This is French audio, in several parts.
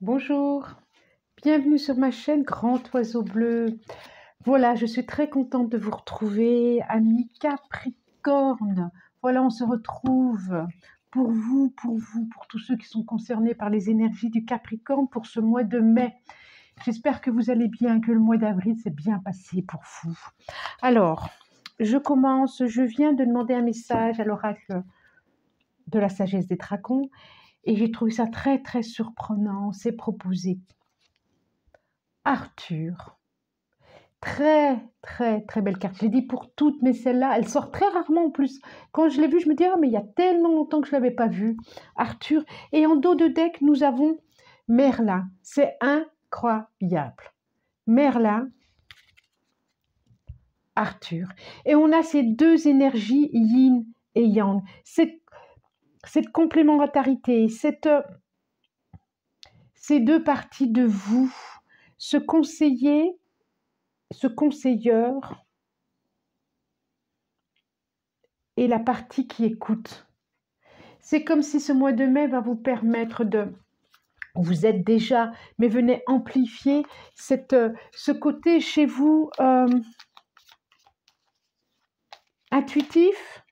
Bonjour, bienvenue sur ma chaîne Grand Oiseau Bleu. Voilà, je suis très contente de vous retrouver, amis Capricorne. Voilà, on se retrouve pour vous, pour tous ceux qui sont concernés par les énergies du Capricorne pour ce mois de mai. J'espère que vous allez bien, que le mois d'avril s'est bien passé pour vous. Alors, je commence, je viens de demander un message à l'oracle de la sagesse des dragons et j'ai trouvé ça très très surprenant. C'est proposé Arthur. Très, très, très belle carte. Je l'ai dit pour toutes, mais celle-là, elle sort très rarement en plus. Quand je l'ai vue, je me dis, ah, mais il y a tellement longtemps que je ne l'avais pas vue. Arthur. Et en dos de deck, nous avons Merlin. C'est incroyable. Merlin, Arthur. Et on a ces deux énergies, yin et yang. Cette complémentarité, ces deux parties de vous, ce conseiller, ce conseilleur, et la partie qui écoute. C'est comme si ce mois de mai va vous permettre de... Vous êtes déjà, mais venez amplifier ce côté chez vous intuitif,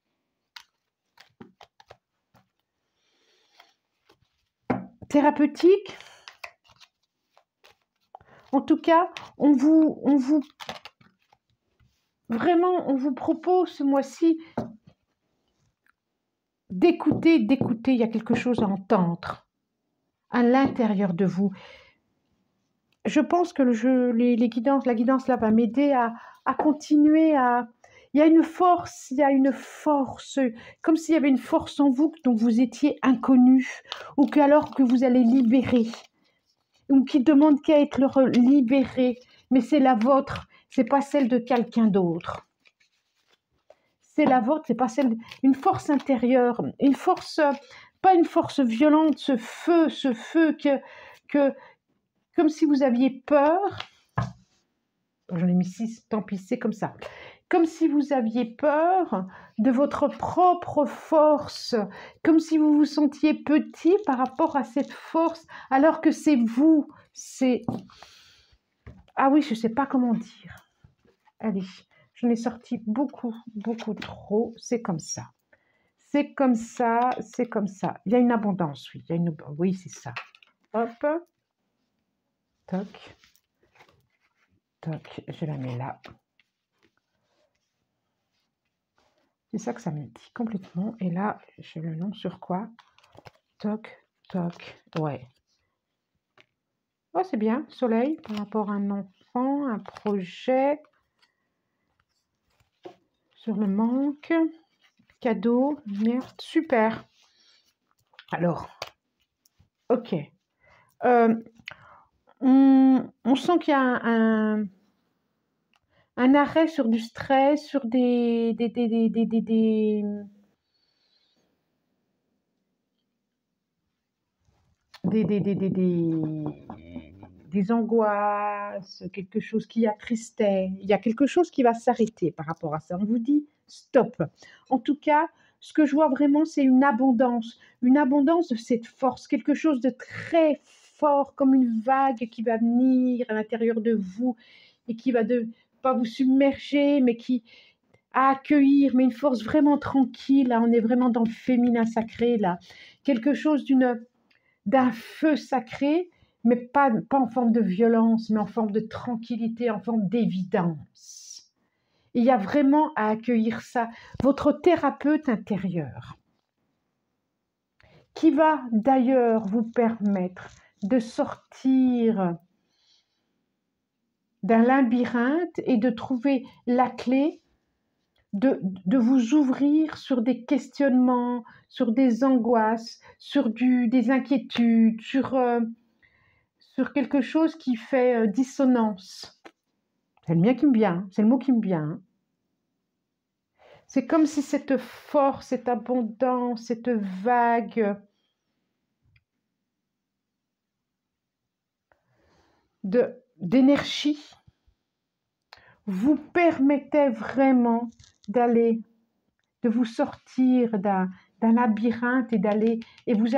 thérapeutique. En tout cas, on vous propose ce mois-ci d'écouter. Il y a quelque chose à entendre à l'intérieur de vous. Je pense que la guidance là va m'aider à continuer à... Il y a une force, comme s'il y avait une force en vous dont vous étiez inconnu, ou qu'alors que vous allez libérer, ou qui demande qu'à être libéré, mais c'est la vôtre, c'est pas celle de quelqu'un d'autre. C'est la vôtre, c'est pas celle... Une force intérieure, une force, pas une force violente, ce feu que comme si vous aviez peur, j'en ai mis 6, tant pis, c'est comme ça, comme si vous aviez peur de votre propre force, comme si vous vous sentiez petit par rapport à cette force, alors que c'est vous, c'est... Ah oui, je ne sais pas comment dire. Allez, j'en ai sorti beaucoup trop, c'est comme ça. C'est comme ça, c'est comme ça. Il y a une abondance, oui, oui, c'est ça. Hop, toc. Toc, je la mets là. C'est ça que ça me dit complètement. Et là, j'ai le nom sur quoi? Toc, toc, ouais. Oh, c'est bien, soleil, par rapport à un enfant, un projet, sur le manque, cadeau, merde, super. Alors, ok. On sent qu'il y a un arrêt sur du stress, sur des angoisses, quelque chose qui attristait. Il y a quelque chose qui va s'arrêter par rapport à ça. On vous dit stop. En tout cas, ce que je vois vraiment, c'est une abondance de cette force, quelque chose de très fort, comme une vague qui va venir à l'intérieur de vous et qui va pas vous submerger, mais qui à accueillir, mais une force vraiment tranquille. Là, on est vraiment dans le féminin sacré, là. Quelque chose d'un feu sacré, mais pas en forme de violence, mais en forme de tranquillité, en forme d'évidence. Il y a vraiment à accueillir ça. Votre thérapeute intérieur, qui va d'ailleurs vous permettre de sortir d'un labyrinthe et de trouver la clé, de vous ouvrir sur des questionnements, sur des angoisses, sur des inquiétudes, sur quelque chose qui fait dissonance. C'est le mien qui me vient, c'est le mot qui me vient. C'est comme si cette force, cette abondance, cette vague d'énergie vous permettait vraiment de vous sortir d'un labyrinthe et d'aller, et vous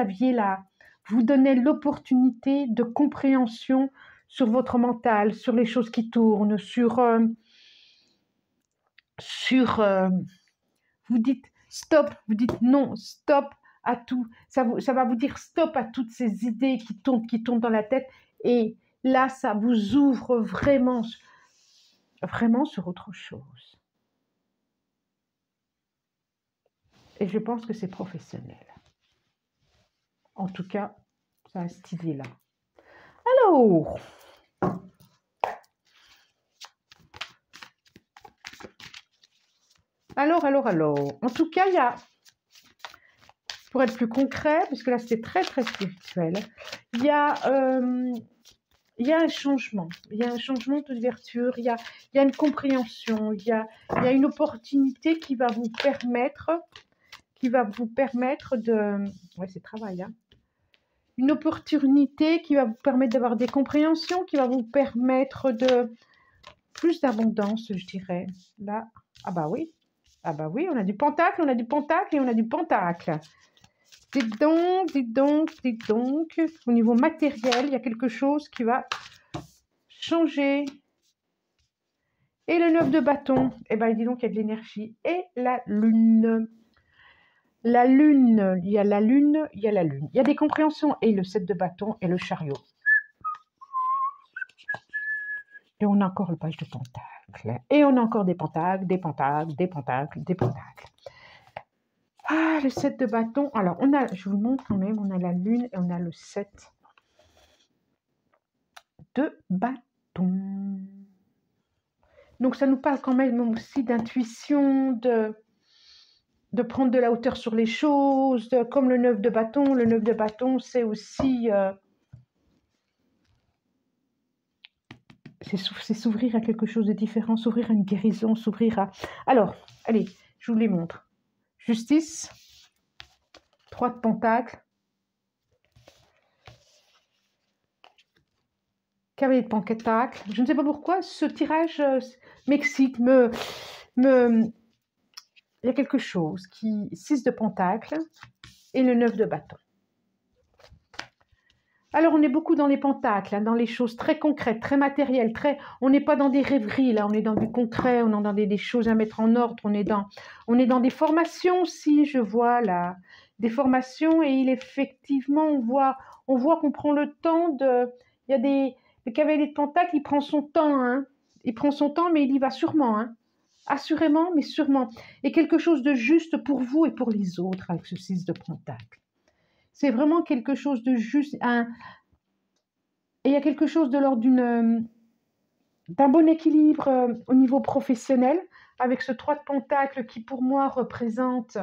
vous donnez l'opportunité de compréhension sur votre mental, sur les choses qui tournent, vous dites stop, vous dites non, stop à tout. Ça va vous dire stop à toutes ces idées qui tournent dans la tête. Et là, ça vous ouvre vraiment sur autre chose. Et je pense que c'est professionnel. En tout cas, ça a cette idée-là. Alors. En tout cas, il y a, pour être plus concret, parce que là, c'était très, très spirituel, il y a un changement. Il y a un changement d'ouverture, il y a une compréhension, il y a une opportunité qui va vous permettre de... Ouais, c'est travail, hein. Une opportunité qui va vous permettre d'avoir des compréhensions, qui va vous permettre de plus d'abondance, je dirais. Là, ah bah oui, on a du pentacle, et on a du pentacle. Dites donc, au niveau matériel, il y a quelque chose qui va changer. Et le 9 de bâton, eh ben, dis donc, il y a de l'énergie. Et la lune. La lune, il y a la lune. Il y a des compréhensions. Et le 7 de bâton et le chariot. Et on a encore le page de pentacle. Et on a encore des pentacles, des pentacles. Ah, le 7 de bâton. Alors, je vous montre quand même, on a la lune et on a le 7 de bâton. Donc, ça nous parle quand même aussi d'intuition, de prendre de la hauteur sur les choses, comme le 9 de bâton. Le 9 de bâton, c'est aussi... c'est s'ouvrir à quelque chose de différent, s'ouvrir à une guérison, s'ouvrir à... Alors, allez, je vous les montre. Justice, 3 de pentacles, cavalier de pentacles. Je ne sais pas pourquoi, ce tirage m'excite, il y a quelque chose qui... 6 de pentacles et le 9 de bâton. Alors, on est beaucoup dans les pentacles, hein, dans les choses très concrètes, très matérielles, on n'est pas dans des rêveries, là, on est dans du concret, on est dans des choses à mettre en ordre, on est dans des formations aussi, je vois là, des formations, et effectivement, on voit qu'on prend le temps il y a le cavalier de pentacles, il prend son temps, hein, mais il y va sûrement, hein, assurément, mais sûrement, et quelque chose de juste pour vous et pour les autres avec ce 6 de pentacles. C'est vraiment quelque chose de juste, et il y a quelque chose de l'ordre d'un bon équilibre au niveau professionnel, avec ce 3 de pentacles qui pour moi représente,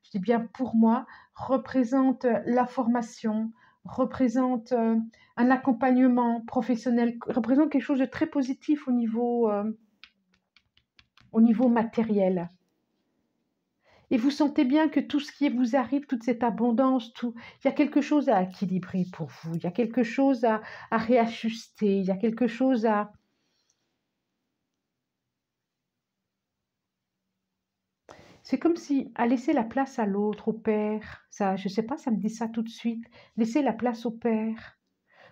je dis bien pour moi, représente la formation, représente un accompagnement professionnel, représente quelque chose de très positif au niveau matériel. Et vous sentez bien que tout ce qui vous arrive, toute cette abondance, il y a quelque chose à équilibrer pour vous, il y a quelque chose à réajuster, il y a quelque chose à... C'est comme si, à laisser la place à l'autre, au père, ça, je ne sais pas, ça me dit ça tout de suite, laisser la place au père,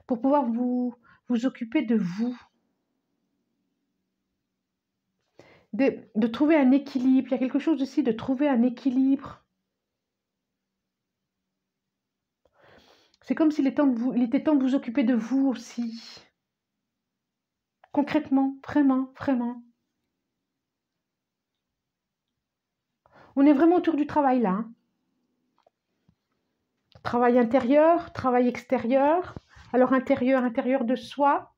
pour pouvoir vous occuper de vous, de trouver un équilibre. Il y a quelque chose aussi de trouver un équilibre. C'est comme s'il était temps de vous occuper de vous aussi. Concrètement, vraiment, vraiment. On est vraiment autour du travail là. Hein. Travail intérieur, travail extérieur. Alors intérieur de soi.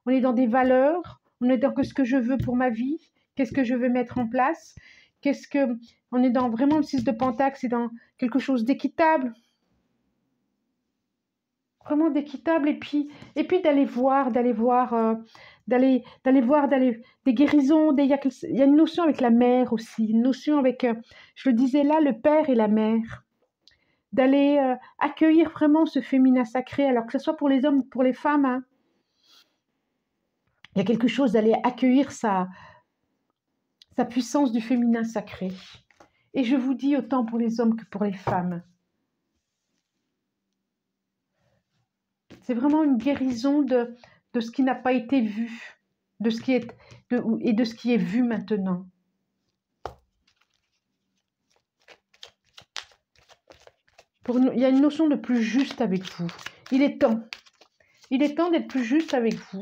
On est dans des valeurs. On est dans ce que je veux pour ma vie. Qu'est-ce que je veux mettre en place? On est dans vraiment le 6 de Pentacle, c'est dans quelque chose d'équitable. Vraiment d'équitable. Et puis d'aller voir des guérisons. Il y a une notion avec la mère aussi. Une notion avec, je le disais là, le père et la mère. D'aller accueillir vraiment ce féminin sacré, alors que ce soit pour les hommes ou pour les femmes. Hein. Il y a quelque chose d'aller accueillir sa puissance du féminin sacré. Et je vous dis autant pour les hommes que pour les femmes. C'est vraiment une guérison de ce qui n'a pas été vu, de ce qui est, et de ce qui est vu maintenant. Il y a une notion de plus juste avec vous. Il est temps. Il est temps d'être plus juste avec vous.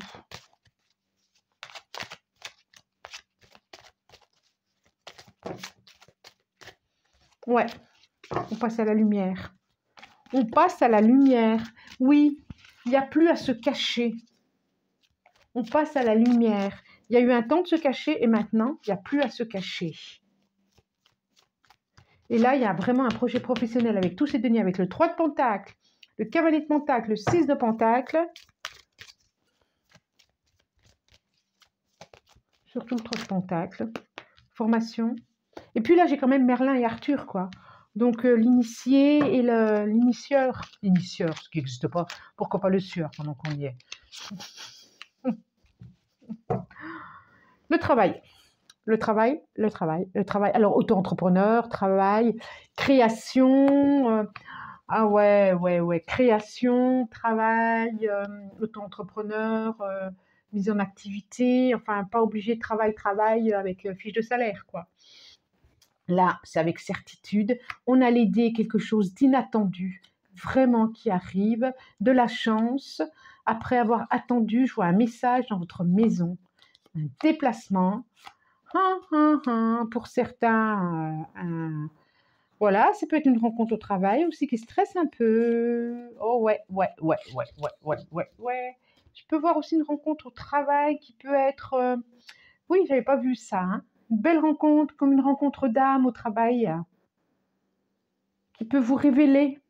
Ouais, on passe à la lumière. On passe à la lumière. Oui, il n'y a plus à se cacher. On passe à la lumière. Il y a eu un temps de se cacher et maintenant, il n'y a plus à se cacher. Et là, il y a vraiment un projet professionnel avec tous ces deniers, avec le 3 de Pentacle, le cavalier de Pentacle, le 6 de Pentacle. Surtout le 3 de Pentacle. Formation. Et puis là, j'ai quand même Merlin et Arthur, quoi. Donc, l'initié et l'initieur. L'initieur, ce qui n'existe pas. Pourquoi pas le sieur pendant qu'on y est. Le travail. Le travail. Alors, auto-entrepreneur, travail, création. Ah ouais. Création, travail, auto-entrepreneur, mise en activité. Enfin, pas obligé de travail avec fiche de salaire, quoi. Là, c'est avec certitude. On a l'idée, quelque chose d'inattendu, vraiment qui arrive, de la chance. Après avoir attendu, je vois un message dans votre maison, un déplacement. Pour certains, voilà, ça peut être une rencontre au travail aussi qui stresse un peu. Oh ouais. Je peux voir aussi une rencontre au travail qui peut être... Oui, j'avais pas vu ça, hein. Une belle rencontre, comme une rencontre d'âme au travail, qui peut vous révéler,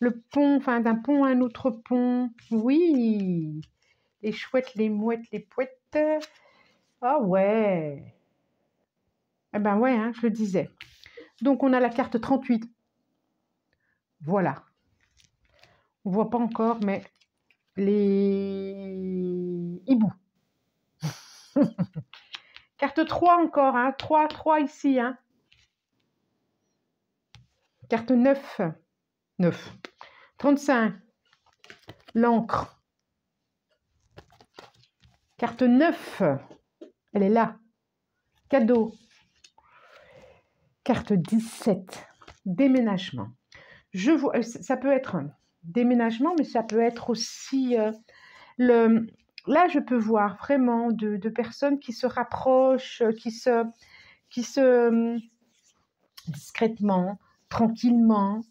le pont, enfin d'un pont à un autre pont. Oui, les chouettes, les mouettes, les pouettes. Ah ouais. Eh ben ouais, hein, je le disais. Donc on a la carte 38. Voilà. On voit pas encore, mais les hiboux. Carte 3 encore, hein. 3 ici, hein. Carte 9. 35. L'encre. Carte 9. Elle est là. Cadeau. Carte 17. Déménagement. Je vois, ça peut être un déménagement, mais ça peut être aussi... Là, je peux voir vraiment de personnes qui se rapprochent, qui se discrètement, tranquillement.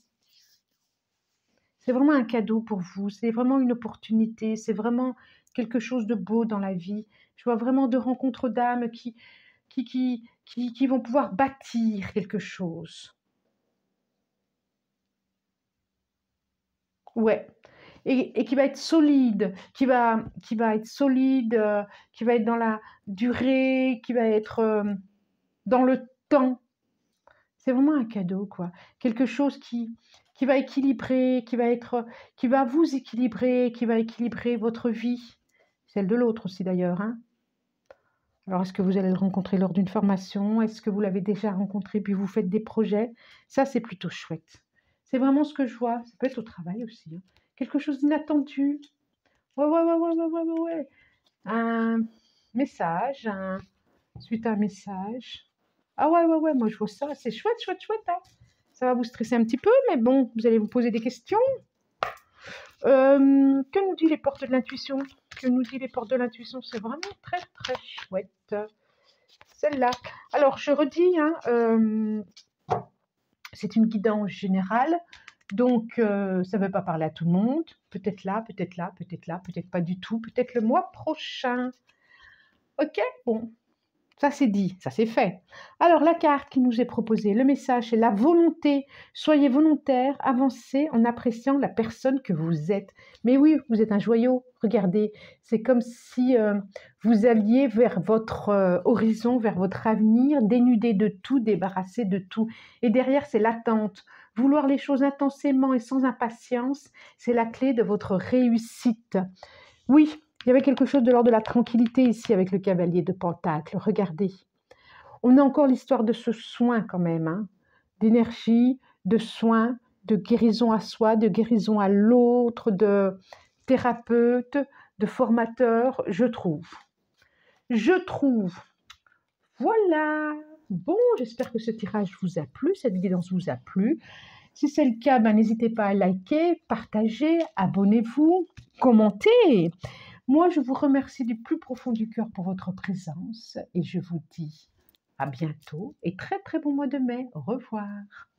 C'est vraiment un cadeau pour vous, c'est vraiment une opportunité, c'est vraiment quelque chose de beau dans la vie. Je vois vraiment de rencontres d'âmes qui vont pouvoir bâtir quelque chose. Ouais. Et qui va être solide, qui va être solide, qui va être dans la durée, qui va être dans le temps. C'est vraiment un cadeau, quoi. Quelque chose qui va équilibrer, qui va vous équilibrer, qui va équilibrer votre vie, celle de l'autre aussi d'ailleurs, hein. Alors, est-ce que vous allez le rencontrer lors d'une formation? Est-ce que vous l'avez déjà rencontré puis vous faites des projets? Ça, c'est plutôt chouette. C'est vraiment ce que je vois. Ça peut être au travail aussi, hein. Quelque chose d'inattendu. Ouais. Un message, suite à un message. Ah ouais, moi je vois ça. C'est chouette, hein. Ça va vous stresser un petit peu, mais bon, vous allez vous poser des questions. Que nous dit les portes de l'intuition? C'est vraiment très, très chouette. Celle-là. Alors, je redis, hein, c'est une guidance générale. Donc, ça ne veut pas parler à tout le monde. Peut-être là, peut-être pas du tout. Peut-être le mois prochain. Ok, bon. Ça c'est dit, ça c'est fait. Alors la carte qui nous est proposée, le message c'est la volonté. Soyez volontaire, avancez en appréciant la personne que vous êtes. Mais oui, vous êtes un joyau, regardez. C'est comme si vous alliez vers votre horizon, vers votre avenir, dénudé de tout, débarrassé de tout. Et derrière c'est l'attente. Vouloir les choses intensément et sans impatience, c'est la clé de votre réussite. Oui, il y avait quelque chose de l'ordre de la tranquillité ici avec le cavalier de Pentacle. Regardez. On a encore l'histoire de ce soin quand même, hein, d'énergie, de soin, de guérison à soi, de guérison à l'autre, de thérapeute, de formateur, je trouve. Je trouve. Voilà. Bon, j'espère que ce tirage vous a plu, cette guidance vous a plu. Si c'est le cas, ben, n'hésitez pas à liker, partager, abonnez-vous, commentez. Moi, je vous remercie du plus profond du cœur pour votre présence et je vous dis à bientôt et très très bon mois de mai. Au revoir.